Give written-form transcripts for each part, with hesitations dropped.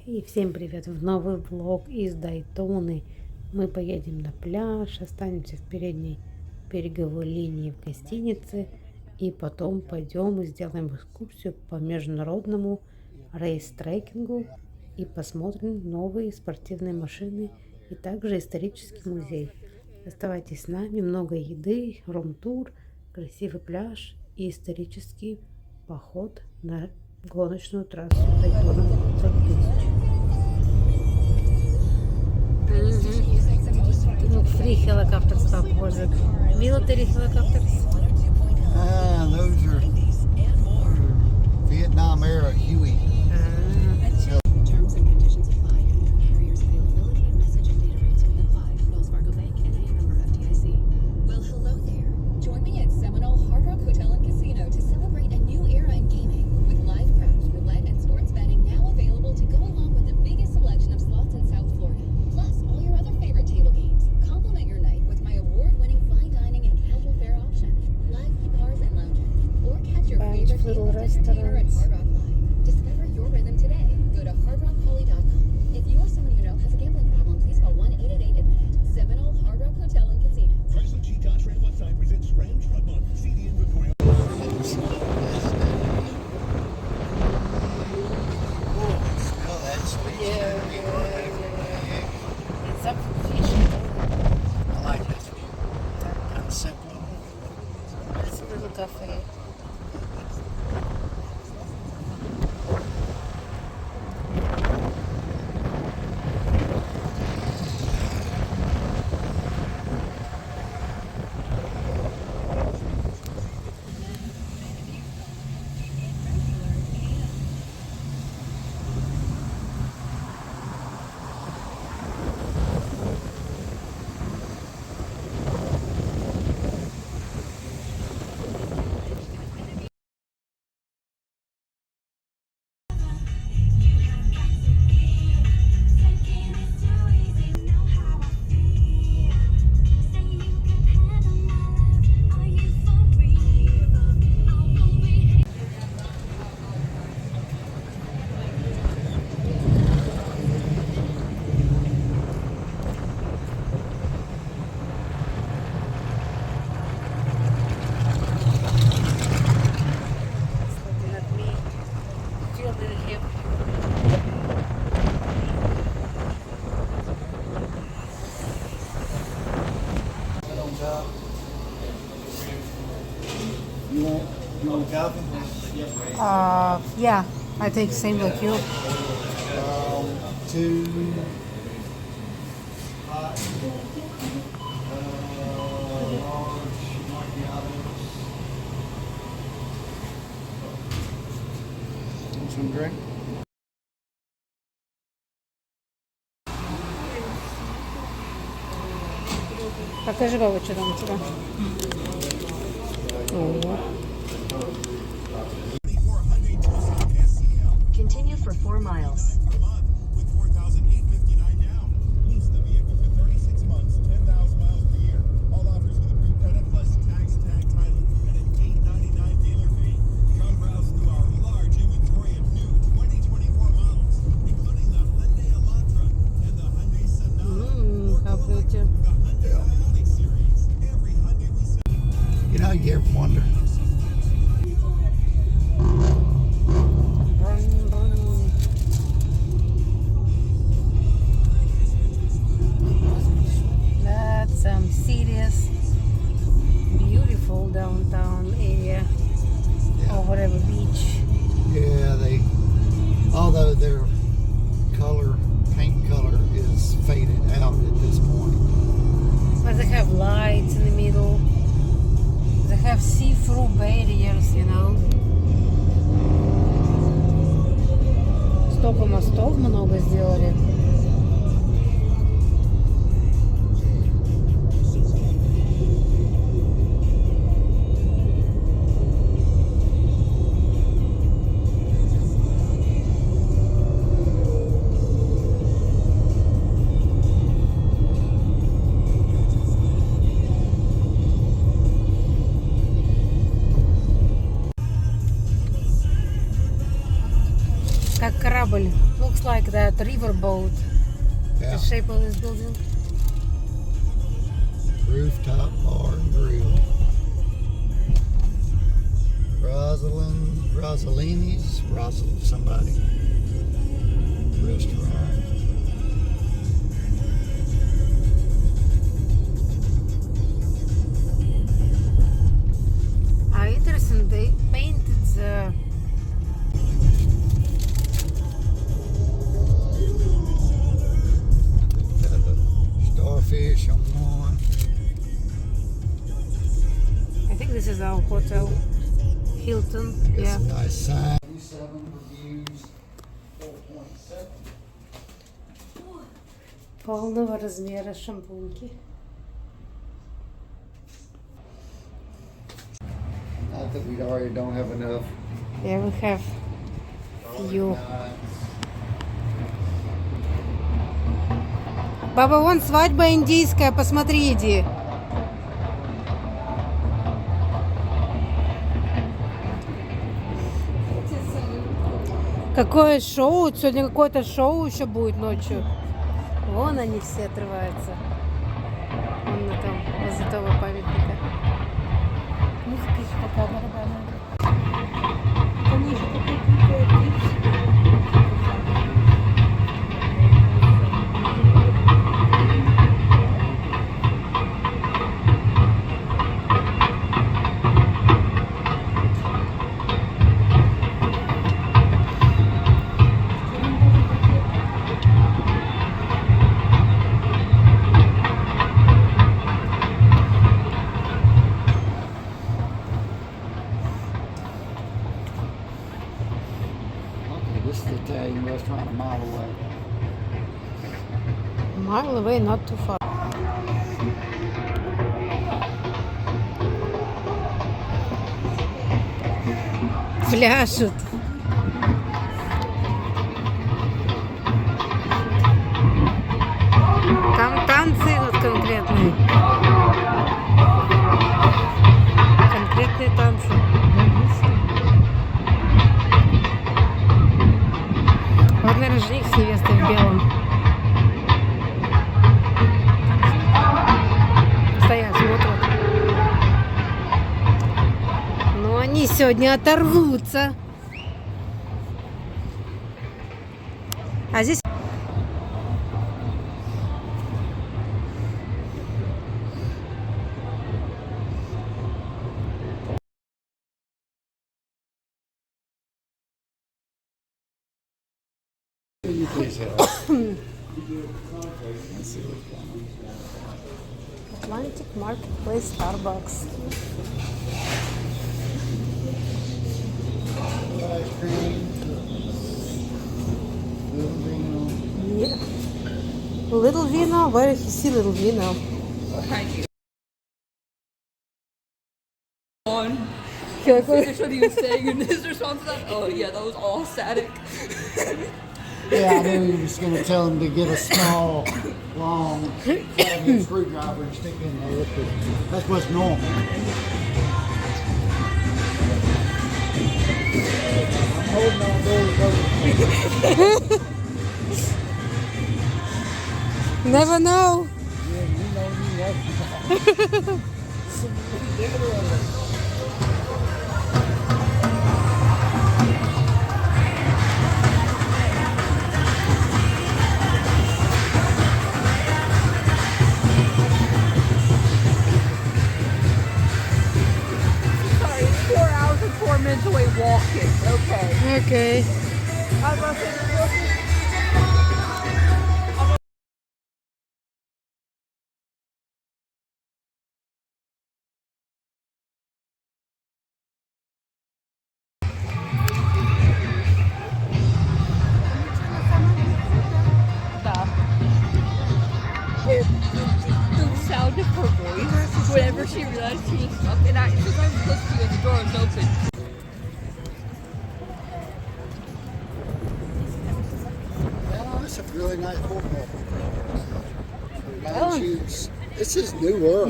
И всем привет в новый влог из Дайтоны. Мы поедем на пляж, останемся в передней береговой линии в гостинице и потом пойдем и сделаем экскурсию по международному рейс-трекингу и посмотрим новые спортивные машины и также исторический музей. Оставайтесь с нами, много еды, румтур, красивый пляж и исторический поход на гоночную трассу Дайтона 5000. Look, 3 helicopters stop was it? Military helicopters? Those are Vietnam era Huey. Terms and conditions apply. All carriers' availability and message and data rates will apply. Wells Fargo Bank and a member FDIC. Well, hello there. Join me at Seminole Hard Rock Hotel and Casino to celebrate a new era in gaming with live craps, roulette, and sports betting now available to go along with the biggest selection of slots in South Florida. Plus, all your other favorite table games. Complement your night with my award-winning fine dining and casual fare option. Live bars and lounges. Or catch your favorite little table entertainer at restaurants. Hard Rock Live. Discover your rhythm today. Go to hardrockholly.com. If you or someone you know has a gambling problem, please call 1-888-ADMIT-IT. Seminole Hard Rock Hotel and Casino. Chrysler G-Dodge Ram website presents Ram Truck Month. CD inventory. Smell that sweet. It's up for fishing. I like that. Kind of simple. It's a little cafe. You want coffee? Yeah, I think same like you. Two. Hot. Large macchiatos. Want some drink? Покажи, баба, что там у тебя. Continue for 4 miles. With $4,859 down. Lease the vehicle for 36 months, 10,000 miles per year. All offers with approved credit plus tax, tag title, and an $8.99 dealer fee. Come browse through our large inventory of new 2024 models, including the Hyundai Elantra and the Hyundai Sonata. How pretty. The Hyundai Ioniq series. Every Hyundai we sell. You know, you ever wonder? That's some serious, beautiful downtown area. Over the beach. Yeah, although their paint color is faded out at this point. But they have lights in the middle. They have see-through barriers, you know. Столько мостов много сделали. как корабль. Looks like that riverboat. Yeah. The shape of this building. Rooftop bar and grill. Rosalini's somebody restaurant. Interesting. They painted the Got the starfish on one. I think this is our hotel. Hilton. Got Yeah. some nice sign. 7 reviews, 4.7. Полного размера шампуньки. Not that we already don't have enough. Yeah, we have few. Баба, вон свадьба индийская, посмотри, иди. Какое шоу? Сегодня какое-то шоу еще будет ночью. Вон они все отрываются. Вон на там, возле того памятника. Музыка еще такая барабанная. This is the Italian restaurant a mile away. Mile away, not too far. Пляшут. Там танцы идут конкретные. Конкретные танцы. Вот, наверное, жених с невестой в белом. Стоят, смотрят. Но они сегодня оторвутся. А здесь... Atlantic Marketplace, Starbucks. Ice cream. Little vino. Yeah. Little Vino? Where did you see Little Vino? Finish what he was saying in his response to that. Oh yeah, that was all static. Yeah, I knew he was going to tell him to get a small, long, flathead screwdriver and stick in there. That's what's normal. I'm holding on to it. Never know. Yeah, you know you never. Sorry, it's 4 hours and 4 minutes away walking. Okay. Okay. I was about to say, the sound of her voice whenever she realized she was stuck, and I sometimes close to you and the door was open. Yeah, that's a really nice hotel. This is newer.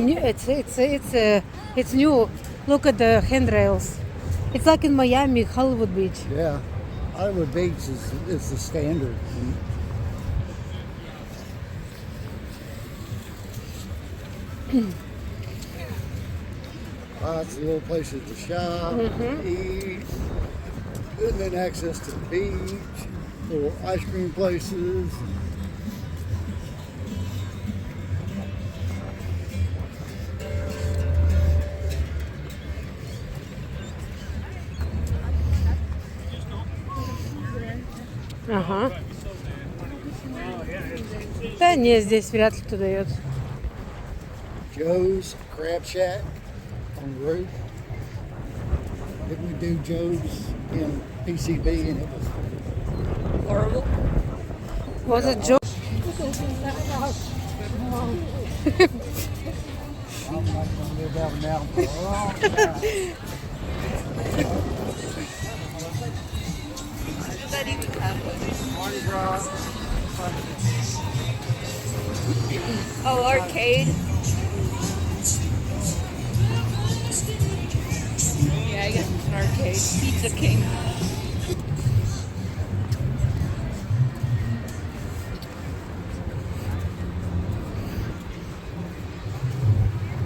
It's new. Look at the handrails. It's like in Miami, Hollywood Beach. Yeah. Hollywood Beach is the standard. Lots of little places to shop, eat, and then access to the beach, little ice cream places. Ага. Да нет, здесь вряд ли кто дает. Joe's Crab Shack on the roof. Didn't we do Joe's in PCB and it was Horrible. Was it Joe? I'm not gonna live out in mountain for a long time. Does that even happen? Mardi Gras. Oh, arcade. Yeah, I guess it's an arcade. Pizza King.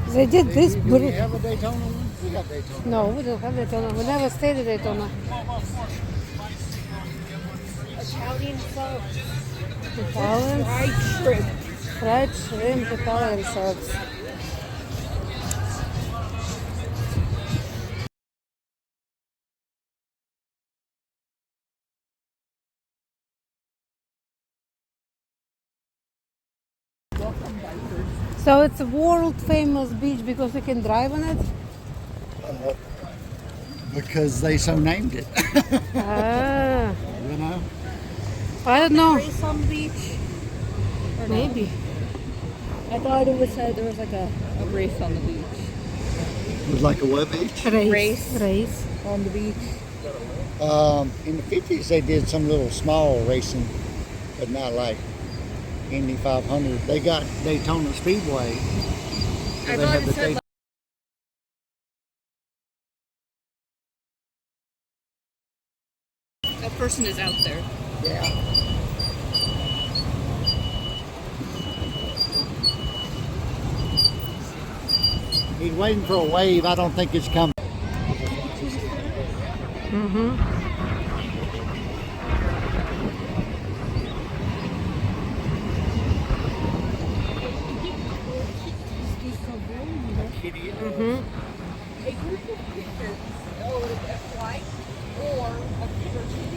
They did this Do we beautiful. have a Daytona one? We got Daytona. No, we don't have Daytona. We never stayed at Daytona. Italian pho. Italian Fried shrimp. fried shrimp Italian sauce. So it's a world famous beach because we can drive on it. Because they so named it. Ah, You know? I don't know. Race on the beach. Maybe. I thought it was there was like a race on the beach. It was like a what beach? Race. On the beach. In the 50s, they did some little small racing, but not like Indy 500. They got Daytona Speedway. So I they thought had it the said that person is out there. Yeah. He's waiting for a wave. I don't think it's coming. A group of pictures, or a flight, or a person,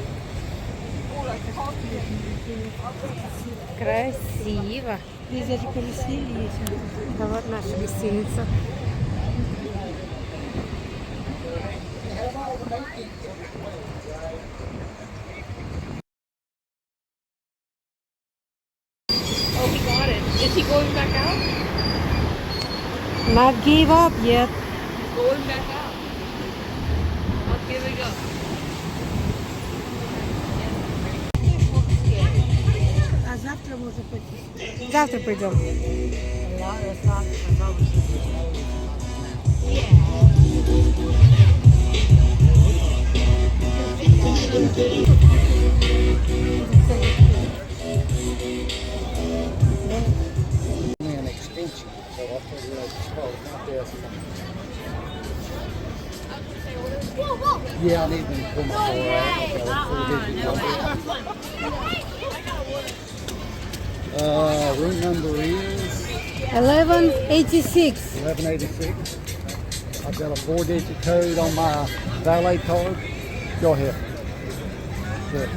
or a coffee. Красиво. Здесь даже колесили есть. Да вот наша гостиница. Oh, he got it. Is he going back out? Not give up yet. He's going back out. Not giving up. А завтра можно пойти. Завтра пойдем. An extension, so I figured I'd just call it my desk. Yeah, I need them to pull my door out. Room number is 1186. 1186. I've got a 4-digit code on my valet card. Go ahead. Good.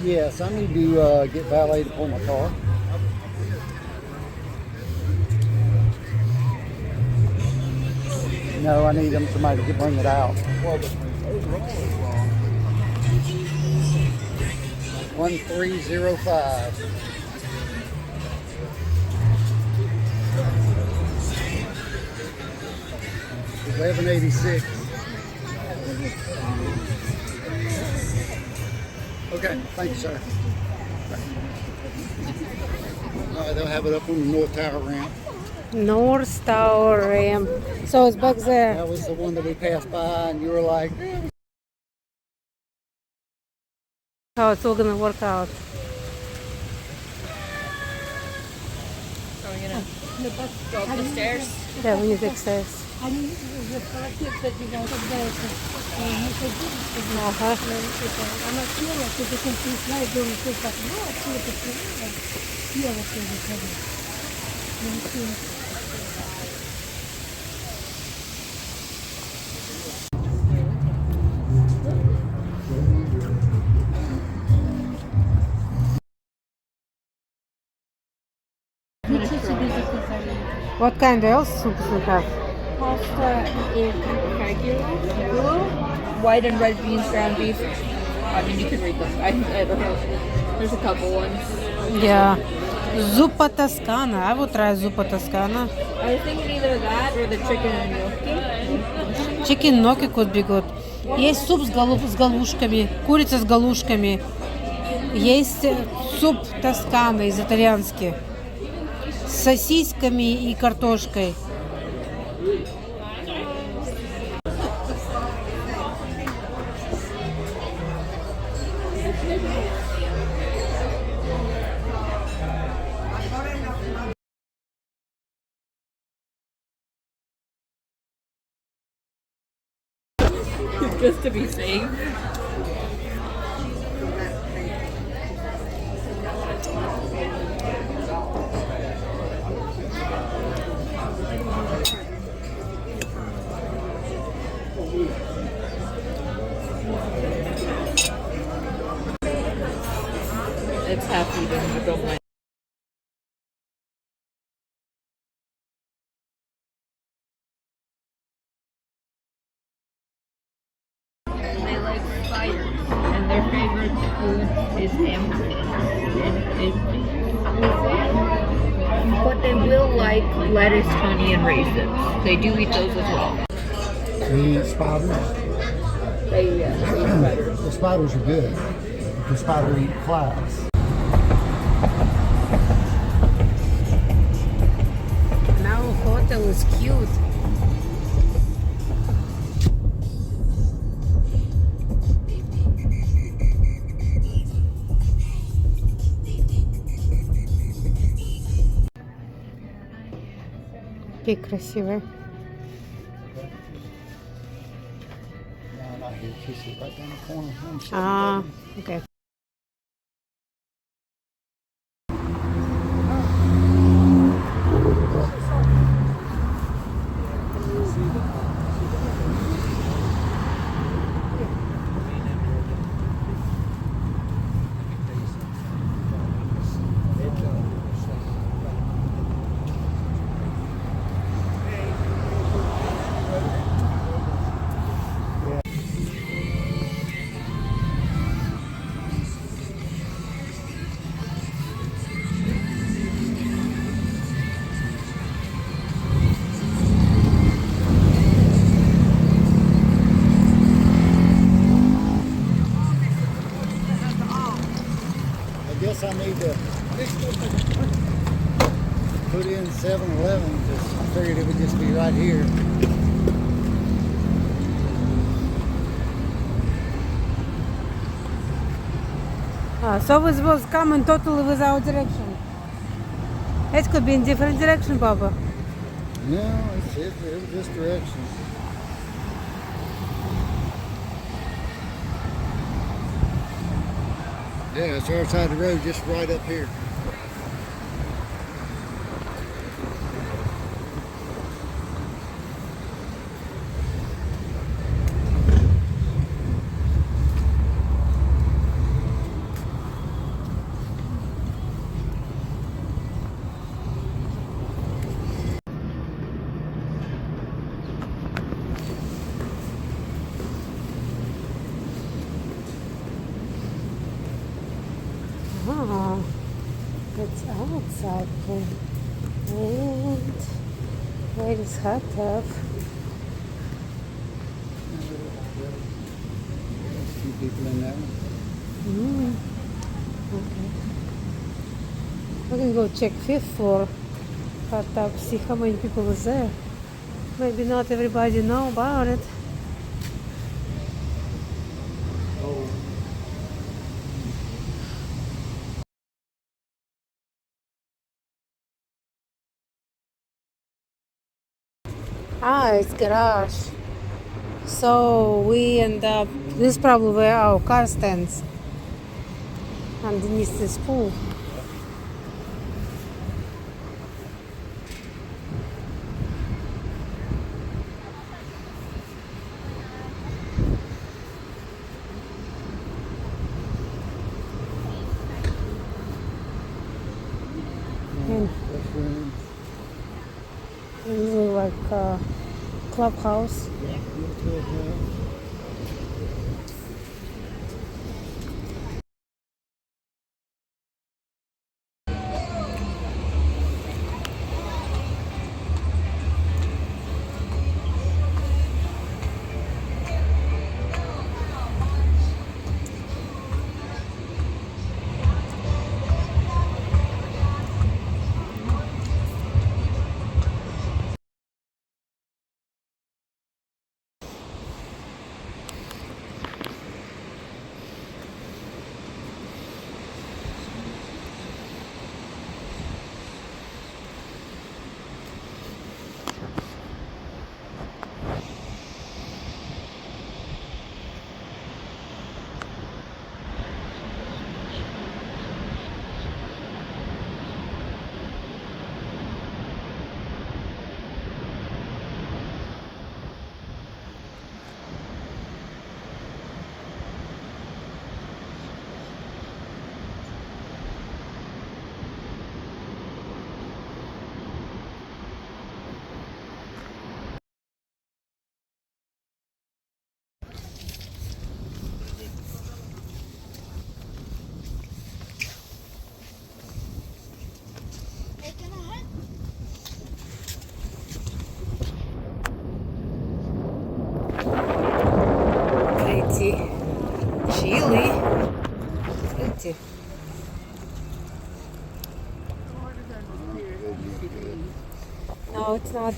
Yes, I need to get valet to pull my car. No, I need somebody to bring it out. 1305. $11.86. Okay, thank you, sir. They'll have it up on the North Tower ramp. North Tower ramp. So it's back there. That was the one that we passed by, and you were like, How it's all gonna work out. Are we gonna go up the stairs? Yeah, we need to access. Ага. What kind else soups we have? Pasta in regular, white and red beans, ground beef. I mean, you can read them. I don't know. There's a couple ones. Yeah. Zuppa Toscana. I would try zuppa Toscana. I was thinking either that or the chicken and gnocchi. Chicken gnocchi could be good. Есть суп с галушками, курица с галушками. Есть суп Тоскана из итальянский. С сосисками и картошкой. Just to be safe. It's half eaten, I don't mind. They like spiders, and their favorite food is hamburgers. But they will like lettuce, honey, and raisins. They do eat those as well. they eat spiders. They eat spiders. The spiders are good. The spider eat flies. Now hotel is cute. Какие красивые. No, not here. She's right down the corner. Ah, okay. I guess I need to put in 7-Eleven because I figured it would just be right here. So this was coming totally without direction. It could be in different direction, Papa. No, it was this direction. Yeah, it's our side of the road, just right up here. Oh, it's outside pool. And where is hot tub? Few people in there. Okay. We can go check fifth floor, but see how many people is there. Maybe not everybody know about it. Ah, it's garage. So we end up, this is probably where our car stands, underneath this pool. And this is like a clubhouse. Pretty chilly. Pretty. No, it's not.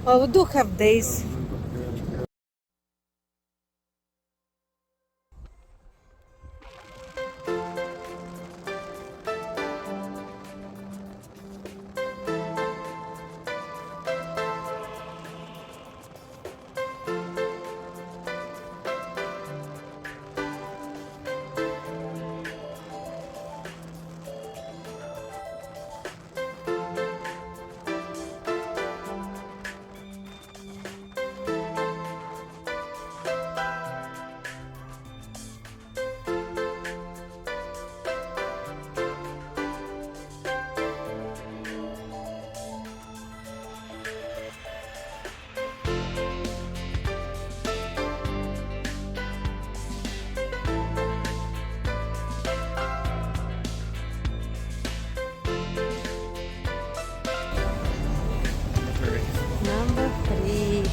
Well, we do have days. Number 3.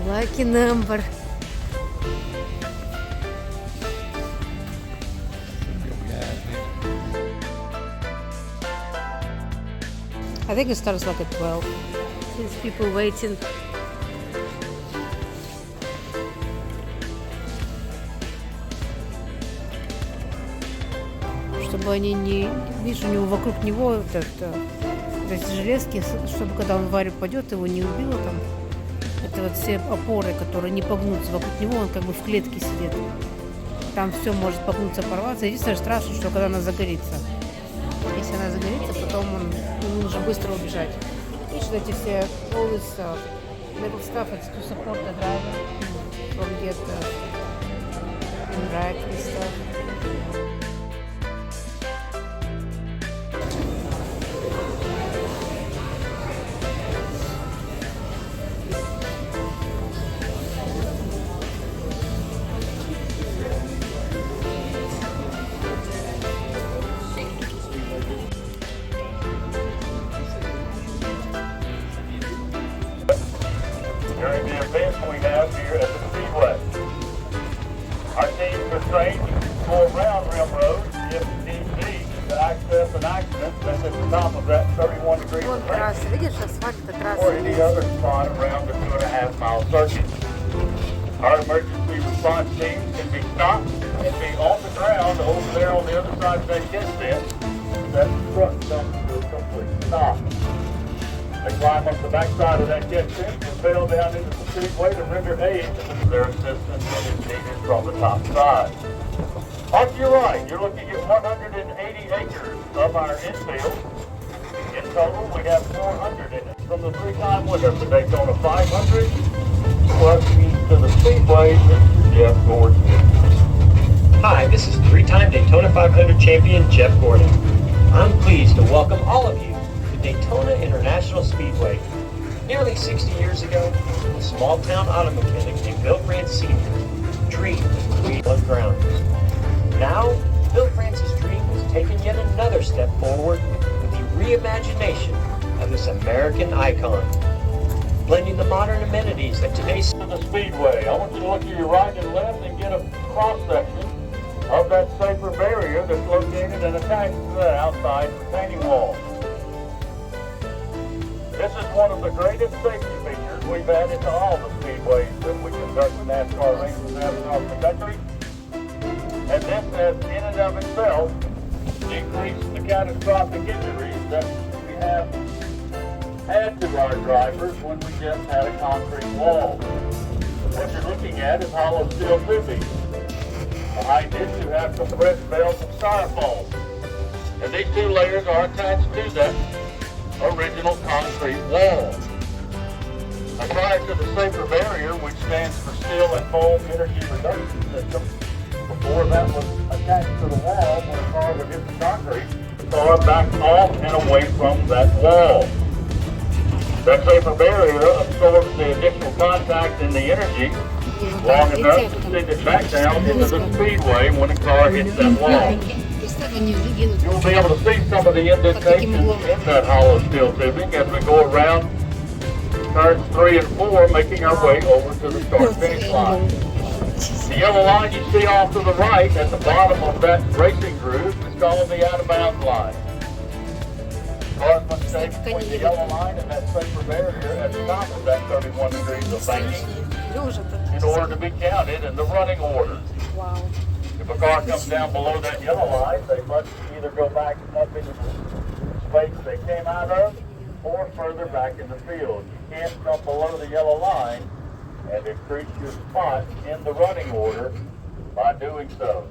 Lucky number. I think it starts like at 12. There's people waiting. Чтобы они не... Видишь, у него вокруг него эти железки, чтобы когда он в аварию падет, его не убило там. Это вот все опоры, которые не погнутся вокруг него, он как бы в клетке сидит. Там все может погнуться, порваться. Единственное страшно, что когда она загорится. Если она загорится, потом ему нужно быстро убежать. Видишь, эти все all this little stuff, it's to support the driver from get wrecked and stuff. During the event we have here at the Speedway. Our teams are trained to go around rim roads if need be. to access an accident that's at the top of that 31 degrees Вон of трасса, banking видишь, асфальт, or трасса any есть. other spot around the 2.5-mile circuit. Our emergency response team can be stopped and be on the ground over there on the other side of that gas fence. That truck comes to a complete stop. They climb up the backside of that gas fence and bail down into the speedway to render aid to their assistance when it's needed from the top side. Off to your right, you're looking at 180 acres of our infield. In total, we have 400 in it. From the three-time winner of the Daytona 500, plus east to the speedway, Mr. Jeff Gordon. Hi, this is three-time Daytona 500 champion Jeff Gordon. I'm pleased to welcome all of you to Daytona International Speedway. Nearly 60 years ago, a small-town auto mechanic named Bill France Sr. dreamed of Cleveland grounds. Now, Bill France's dream has taken yet another step forward with the reimagination of this American icon. Blending the modern amenities that today's To the speedway, I want you to look to your right and left and get a cross-section of that safer barrier that's located and attached to the outside retaining wall. This is one of the greatest safety features we've added to all the speedways that we conduct NASCAR races at across the country. And this has, in and of itself, decreased the catastrophic injuries that we have had to our drivers when we just had a concrete wall. What you're looking at is hollow steel tubing. Behind it, you have compressed bales of styrofoam. And these two layers are attached to that original concrete wall. Now, prior to the safer barrier, which stands for Steel and Foam Energy Reduction System, before that was attached to the wall, when a car would hit the concrete, the car backed off and away from that wall. That safer barrier absorbs the additional contact and the energy long enough to send it back down into the speedway when a car hits that wall. You'll be able to see some of the indentations in that hollow steel tubing as we go around turns 3 and 4, making our way over to the start-finish line. The yellow line you see off to the right at the bottom of that racing groove is called the out-of-bounds line. Cars must stay between the yellow line and that safer barrier at the top of that 31 degrees of banking in order to be counted in the running order. If a car comes down below that yellow line, they must either go back up into the space they came out of or further back in the field. You can't come below the yellow line and increase your spot in the running order by doing so.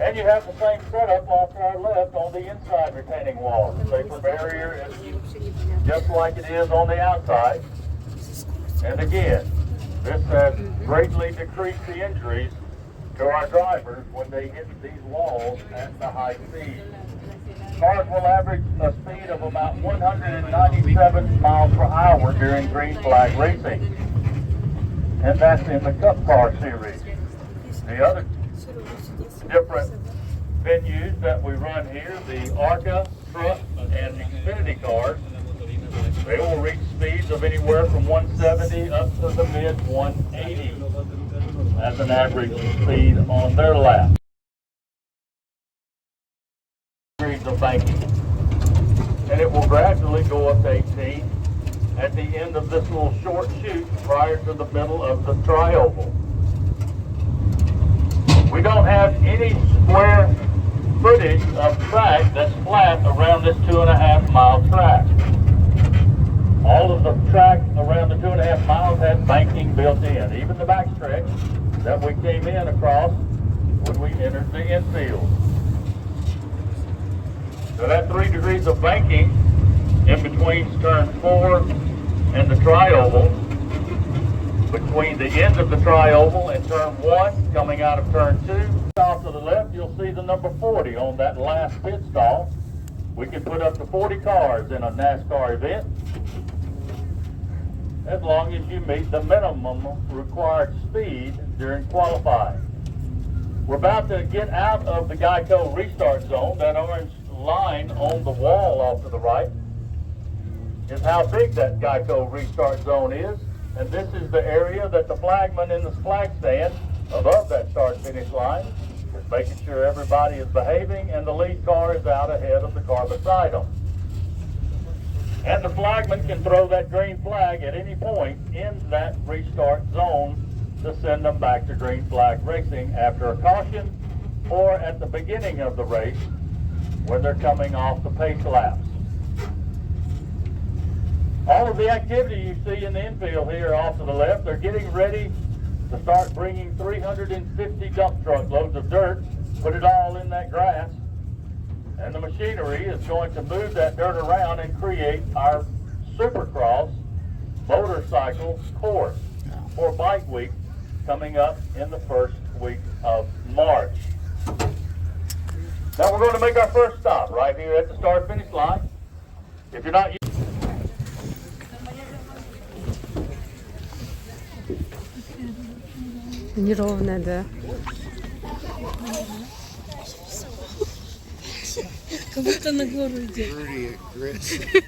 And you have the same setup off to our left on the inside retaining wall. The safer barrier is just like it is on the outside. And again, this has greatly decreased the injuries to our drivers when they hit these walls at the high speed. Cars will average a speed of about 197 miles per hour during green flag racing. And that's in the Cup Car series. The other different venues that we run here, the ARCA, truck, and Xfinity cars, they will reach speeds of anywhere from 170 up to the mid 180 as an average speed on their lap. Degrees of banking. And it will gradually go up to 18 at the end of this little short chute prior to the middle of the trioval. We don't have any square footage of track that's flat around this 2.5 mile track. All of the track around the 2.5 miles had banking built in, even the backstretch that we came in across when we entered the infield. So that 3 degrees of banking in between turn 4 and the trioval, between the end of the trioval and turn 1 coming out of turn 2. Off to the left, you'll see the number 40 on that last pit stall. We can put up to 40 cars in a NASCAR event, as long as you meet the minimum required speed during qualifying. We're about to get out of the Geico restart zone. That orange line on the wall off to the right is how big that Geico restart zone is. And this is the area that the flagman in the flag stand above that start-finish line is making sure everybody is behaving and the lead car is out ahead of the car beside them. And the flagman can throw that green flag at any point in that restart zone to send them back to green flag racing after a caution or at the beginning of the race when they're coming off the pace laps. All of the activity you see in the infield here off to the left, they're getting ready to start bringing 350 dump truck loads of dirt, put it all in that grass, and the machinery is going to move that dirt around and create our Supercross motorcycle course for Bike Week coming up in the first week of March. Now we're going to make our first stop right here at the start-finish line. If you're not Неровно, да. Как будто на гору идет. Pretty aggressive.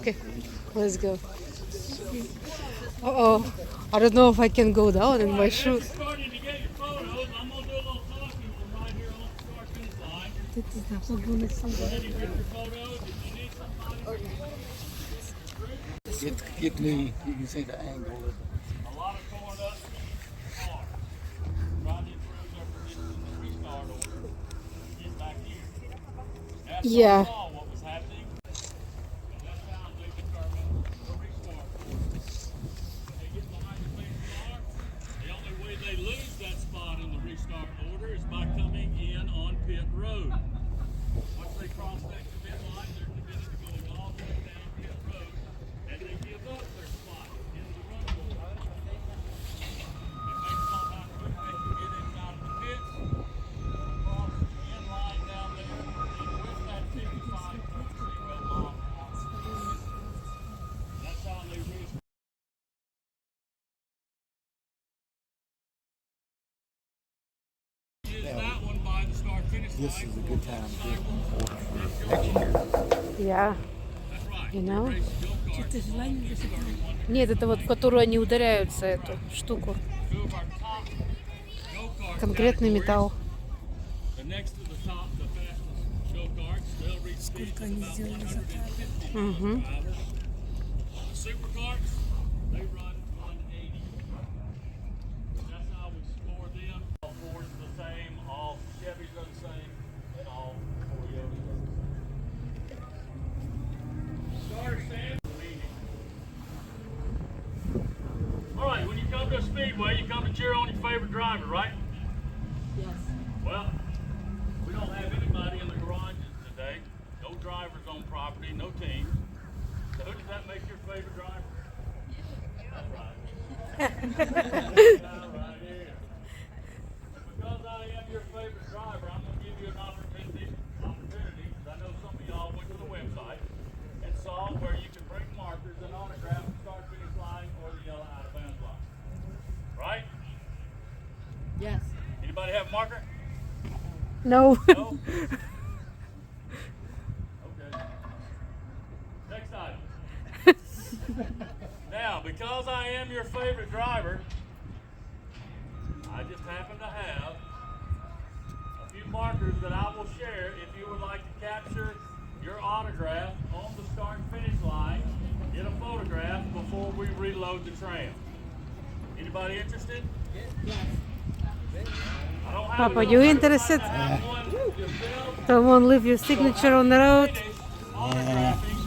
Okay, let's go. Uh-oh, I don't know if I can go down in my shoes. starting to get your photos, I'm going to do a little talking from right here on the start-finish line. Это да, погоны сюда. Ready to get your photos? If you need somebody, Get me, you can see the angle. a lot of torn up cars. Trying to improve their position in the restart order. Get back here. That's Yeah. all what was happening. And that's how they determine the restart. They get behind the pace car. The only way they lose that spot in the restart order is by coming in on pit road. Once they cross that commit line, they're committed to going all the way down pit road, and they give up their spot in the run order. And based on how quick they can get in and out of the pits, cross the end line down there, and with that 55.0 mile per hour speed, that's how they reach. Is that one by the start-finish line. This is a good time to get Yeah, That's right. you know? Это желание засыпать. Нет, это вот в которую они ударяются, эту штуку. Two of our top go-kart Конкретный металл. The next to the top, the fastest go-karts, they'll reach speeds Сколько of они about сделали 150 запада. miles per hour. The supercarts, they run 180. That's how we score them. All Fords are the same, all Chevys are the same, and all Toyotas are the same. Starter stand. All right, when you come to a speedway, you come to cheer on your favorite driver, right? Yes. Well, we don't have anybody in the garages today. No drivers on property, no teams. So who does that make your favorite driver? That's right. Right here. And because I am your favorite driver, I'm going to give you an opportunity, because I know some of y'all went to the website and saw where you can bring markers and autograph the start-finish line or the yellow out-of-bounds line. Right? Yes. Anybody have a marker? No. No? Okay. Next item. Now, because I am your favorite driver, I just happen to have a few markers that I will share if you would like to capture your autograph on the start and finish line, get a photograph before we reload the tram. Anybody interested? I don't have Papa, enough you room interested? to have one yourself. Someone leave your signature on the road. Autographing.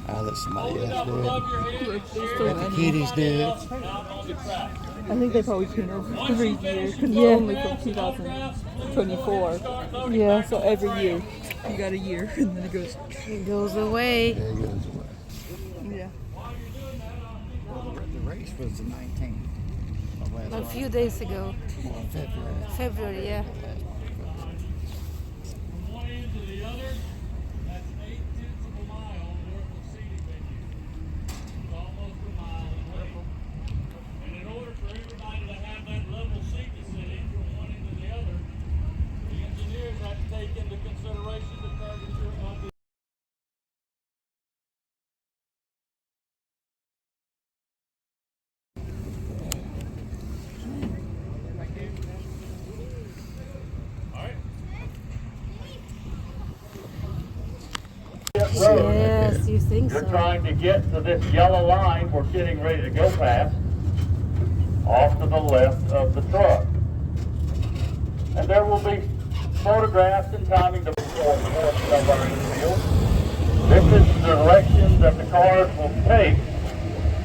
I'll let somebody Hold it else up do it. above your head. There's Share still it The with kiddies do it. else out on the track. I think they probably came over Once every you year finish because your we're only photographs from and autographs, please 2024. start loading Yeah. back So on the every train. year, you got a year, and then it goes. It goes away. There goes away. Yeah. While you're doing that, I'll keep The race was the 19th of last A few days ago. February. February, yeah. from one end to the other. That's 8/10 of a mile worth of seating venue. It's almost a mile in length. And in order for everybody to have that level seat to sit in from one end to the other, the engineers have to take into consideration the curvature of the that road. Yes, you think You're so. trying to get to this yellow line we're getting ready to go past, off to the left of the truck. And there will be photographs and timing to perform the portion of our infield. This is the direction that the cars will take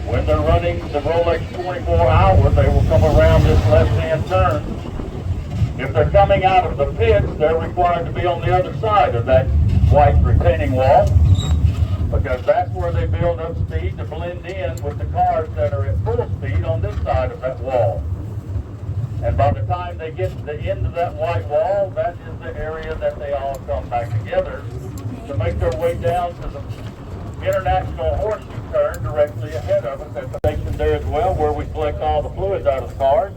when they're running the Rolex 24 hour. They will come around this left-hand turn. If they're coming out of the pits, they're required to be on the other side of that white retaining wall, because that's where they build up speed to blend in with the cars that are at full speed on this side of that wall. And by the time they get to the end of that white wall, that is the area that they all come back together to make their way down to the International Horseshoe Turn directly ahead of us at the station there as well, where we collect all the fluids out of the cars.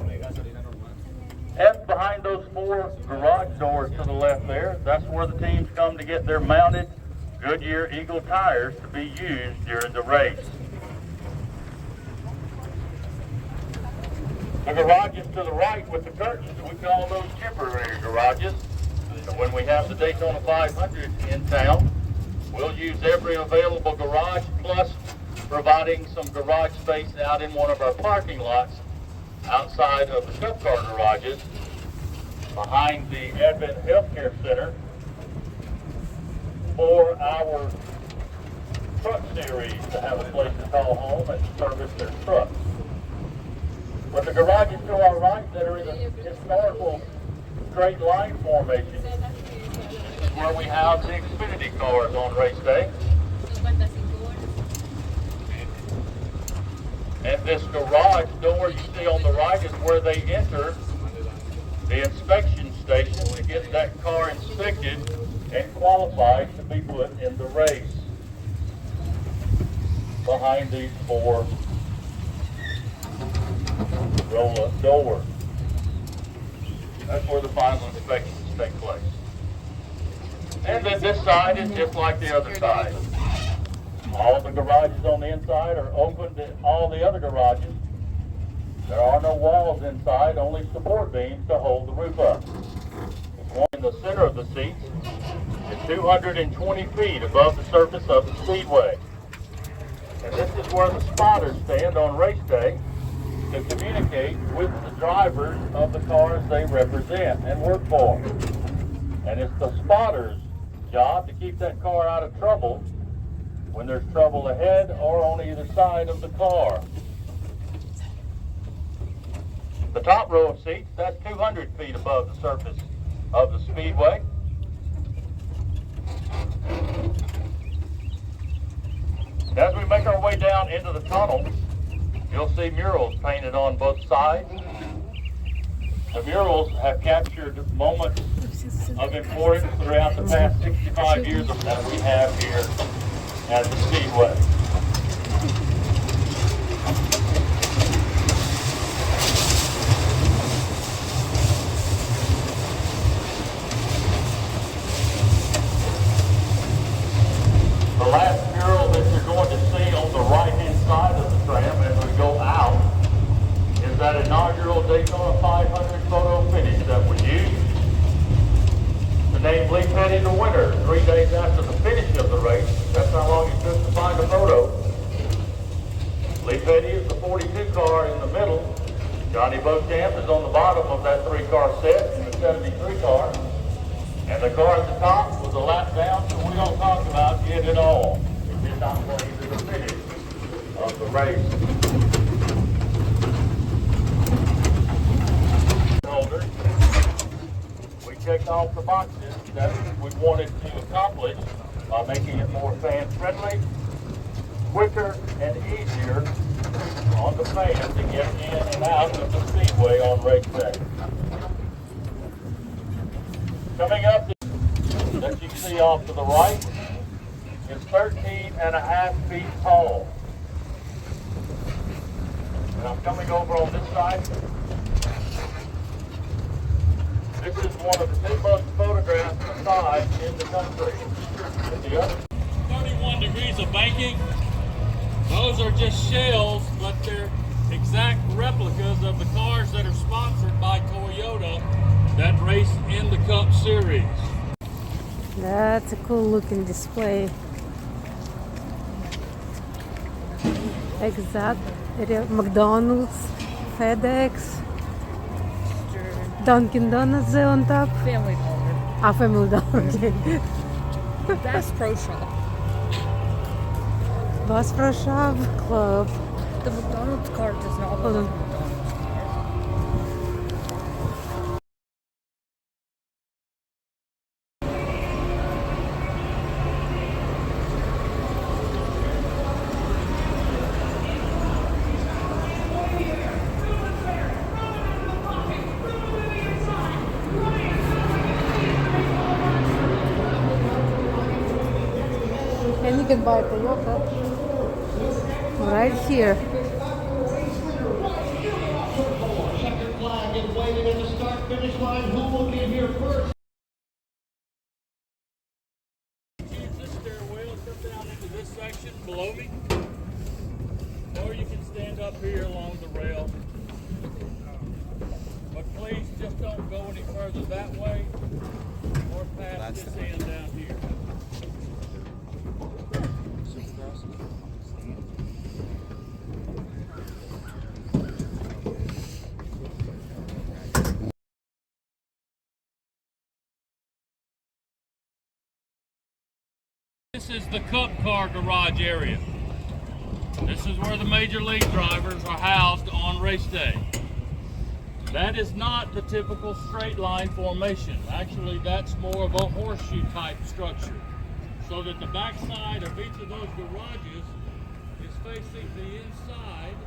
And behind those 4 garage doors to the left there, that's where the teams come to get their mounted Goodyear Eagle tires to be used during the race. The garages to the right with the curtains, we call those temporary garages. So when we have the Daytona 500 in town, we'll use every available garage, plus providing some garage space out in one of our parking lots outside of the Cup Car garages behind the Advent Healthcare Center for our truck series to have a place to call home and service their trucks. With the garages to our right that are in the historical straight line formation, this is where we have the Xfinity cars on race day. And this garage door you see on the right is where they enter the inspection station to get that car inspected and qualified to be put in the race. Behind these 4 roll-up doors. That's where the final inspections take place. And then this side is just like the other side. All the garages on the inside are open to all the other garages. There are no walls inside, only support beams to hold the roof up. The one in the center of the seats is 220 feet above the surface of the speedway. And this is where the spotters stand on race day to communicate with the drivers of the cars they represent and work for. And it's the spotter's job to keep that car out of trouble when there's trouble ahead or on either side of the car. The top row of seats, that's 200 feet above the surface of the speedway. As we make our way down into the tunnel, you'll see murals painted on both sides. The murals have captured moments of importance throughout the past 65 years that we have here at the Speedway. The last mural that you're going to see on the right-hand side of the tram as we go out is that inaugural Daytona 500 photo finish that we used to name Lee Petty the winner 3 days after the finish of the race. That's how long it took to find a photo. Lee Petty is the 42 car in the middle. Johnny Beauchamp is on the bottom of that 3-car set in the 73 car. And the car at the top was a lap down, so we don't talk about it at all. It did not play to the finish of the race. Holders, we checked off the boxes that we wanted to accomplish by making it more fan-friendly, quicker, and easier on the fans to get in and out of the speedway on race day. Coming up, that you see off to the right is 13.5 feet tall. And I'm coming over on this side. This is one of the 2 most photographed facades in the country. And the other 31 degrees of banking. Those are just shells, but they're exact replicas of the cars that are sponsored by Toyota that race in the Cup Series. That's a cool looking display. Exact. McDonald's, FedEx, Dunkin' Donuts there on top. Family Dollar. Family Dollar. Okay. Bass Pro Shop. Bass Pro Shop Club. The McDonald's card does not Hold belong on. to McDonald's card. And you can buy Toyota right here. Checkered flag is waving at the start-finish line. Who will get here first? Use this stairwell to come down into this section below me. Or you can stand up here along the rail. But please just don't go any further that way or past this end down here. This is the Cup Car garage area. This is where the major league drivers are housed on race day. That is not the typical straight line formation. Actually, that's more of a horseshoe type structure. So that the backside of each of those garages is facing the inside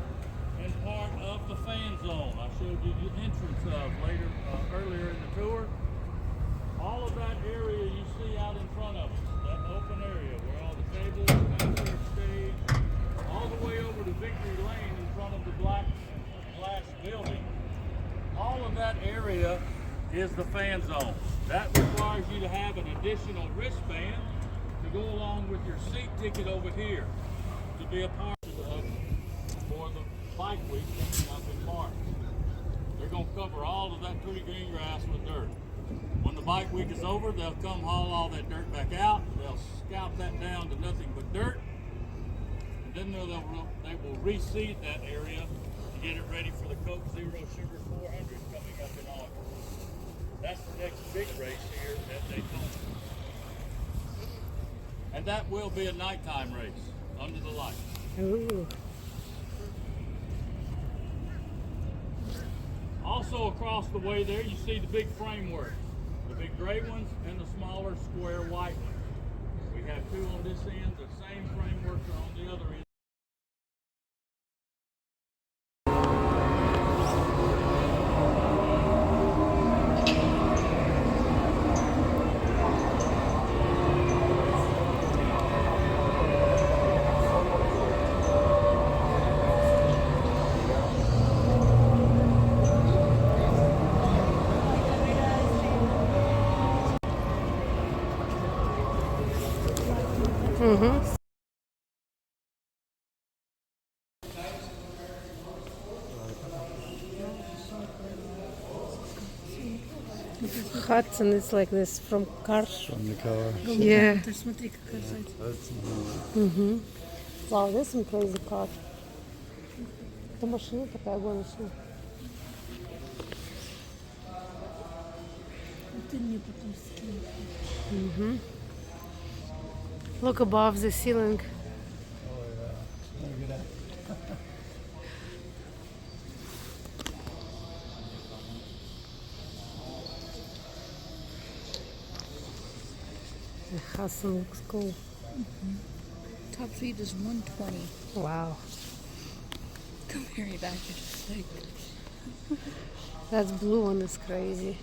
and part of the fan zone I showed you the entrance of earlier in the tour. All of that area you see out in front of us, that open area where all the tables, concert stage, all the way over to Victory Lane in front of the black glass building, all of that area is the fan zone. That requires you to have an additional wristband to go along with your seat ticket over here to be a part of for the bike week coming up in March. They're going to cover all of that pretty green grass with dirt. When the bike week is over, they'll come haul all that dirt back out. They'll scout that down to nothing but dirt. And then they will reseed that area to get it ready for the Coke Zero Sugar 400 coming up in August. That's the next big race here at Daytona. And that will be a nighttime race under the lights. Ooh. Also across the way there, you see the big frameworks. The big gray ones and the smaller square white ones. We have two on this end, the same frameworks are on the other end. Mm-hmm. Hudson is like this from cars. From the car. Yeah. Ты смотри, какая зайца. Mm-hmm. Wow, this is crazy car. Это машина такая гоночная. Ты мне потом скинь. Mm-hmm. Look above the ceiling. The Hudson looks cool. Top speed is 120. Wow. Comparing that to just like That blue one is crazy.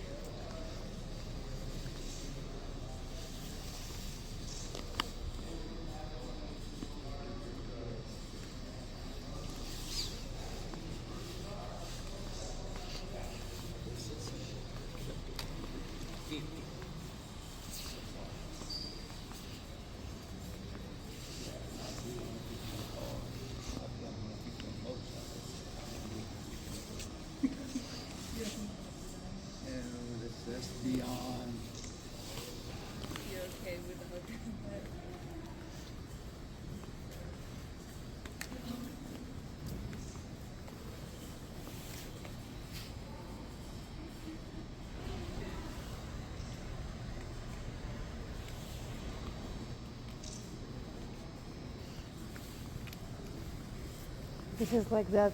This is like that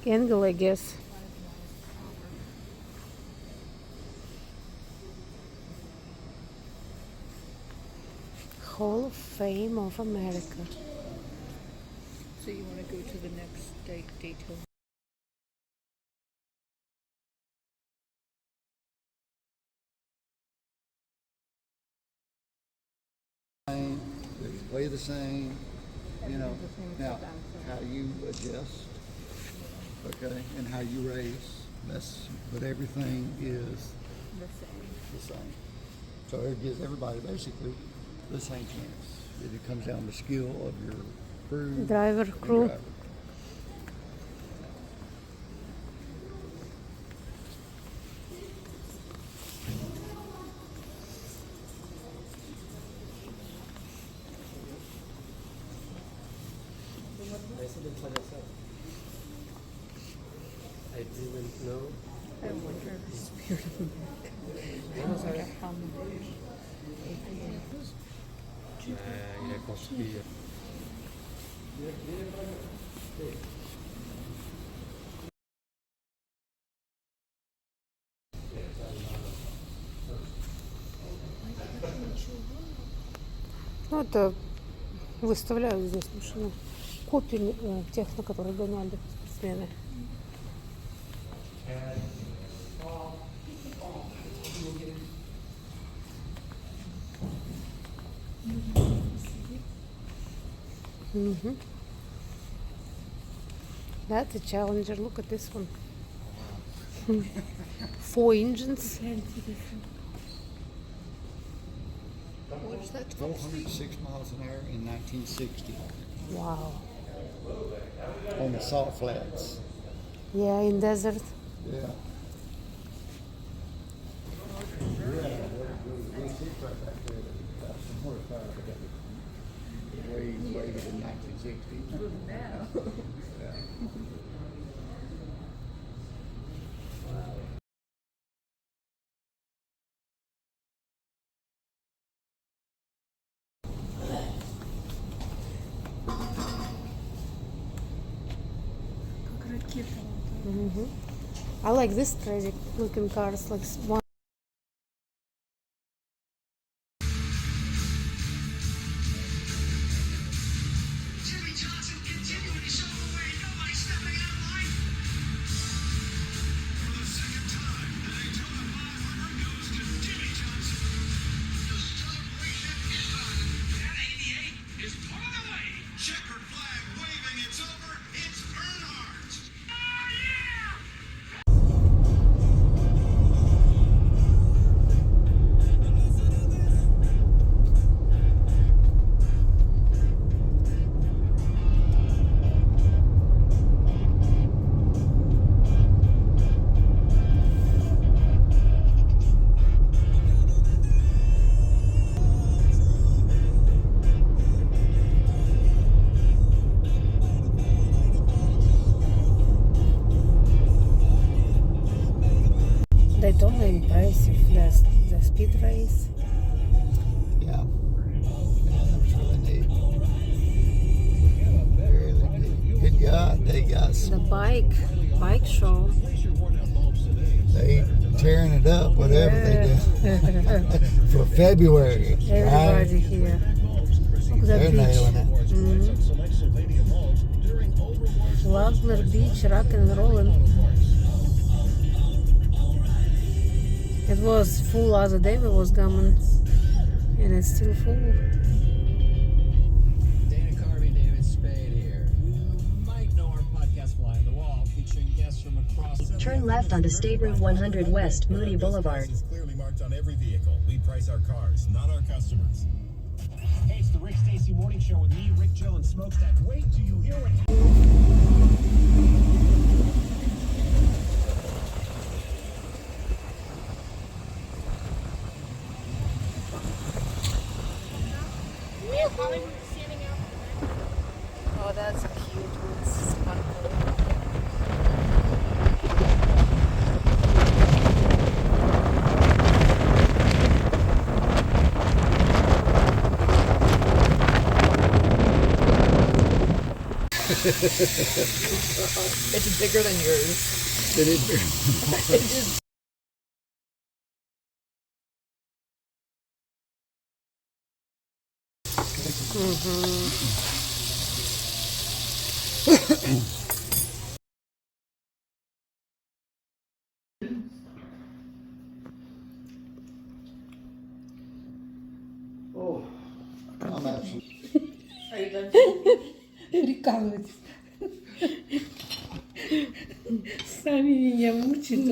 angle, I guess. Hall of Fame of America. So you want to go to the next Daytona? They play the same, you know. Now, how you adjust, okay, and how you race, but everything is the same. So it gives everybody basically the same chance. It comes down to skill of your crew. Driver, and crew. driver. I didn't know. I wonder I wonder how much. Il a construit. Ну, это выставляют здесь машины. Копии тех, на которых гоняли спортсмены. Mm-hmm. That's a Challenger. Look at this one. 4 engines. What is that? 406 miles an hour in 1960 Wow. on the salt flats. Yeah, in desert. Yeah. Yeah, we see right back there. That's some horsepower, but that was way in 1960. Yeah. Как ракета. Mm-hmm. I like this crazy looking cars, like one. Daytona impressive, the speed race. Yeah, that was really neat. Really neat. Good God, they got The bike show. they tearing it up, whatever they do for February. Everybody Right? here. Look at They're that beach. nailing it. Wagner Beach, rock and rolling. It was full other day we was coming, and it's still full. Dana Carvey, David Spade here. You might know our podcast Fly on the Wall, featuring guests from across. Turn left onto State Route 100 West, Moody Boulevard. It's clearly marked on every vehicle. We price our cars, not our customers. Hey, it's the Rick Stacy Morning Show with me, Rick, Jill, and Smokestack. Wait till you hear what. Oh, that's cute. It's sparkling. It's bigger than yours. It is. It is. Oh, I'm absolutely. Прикалывайтесь. Сами меня мучают.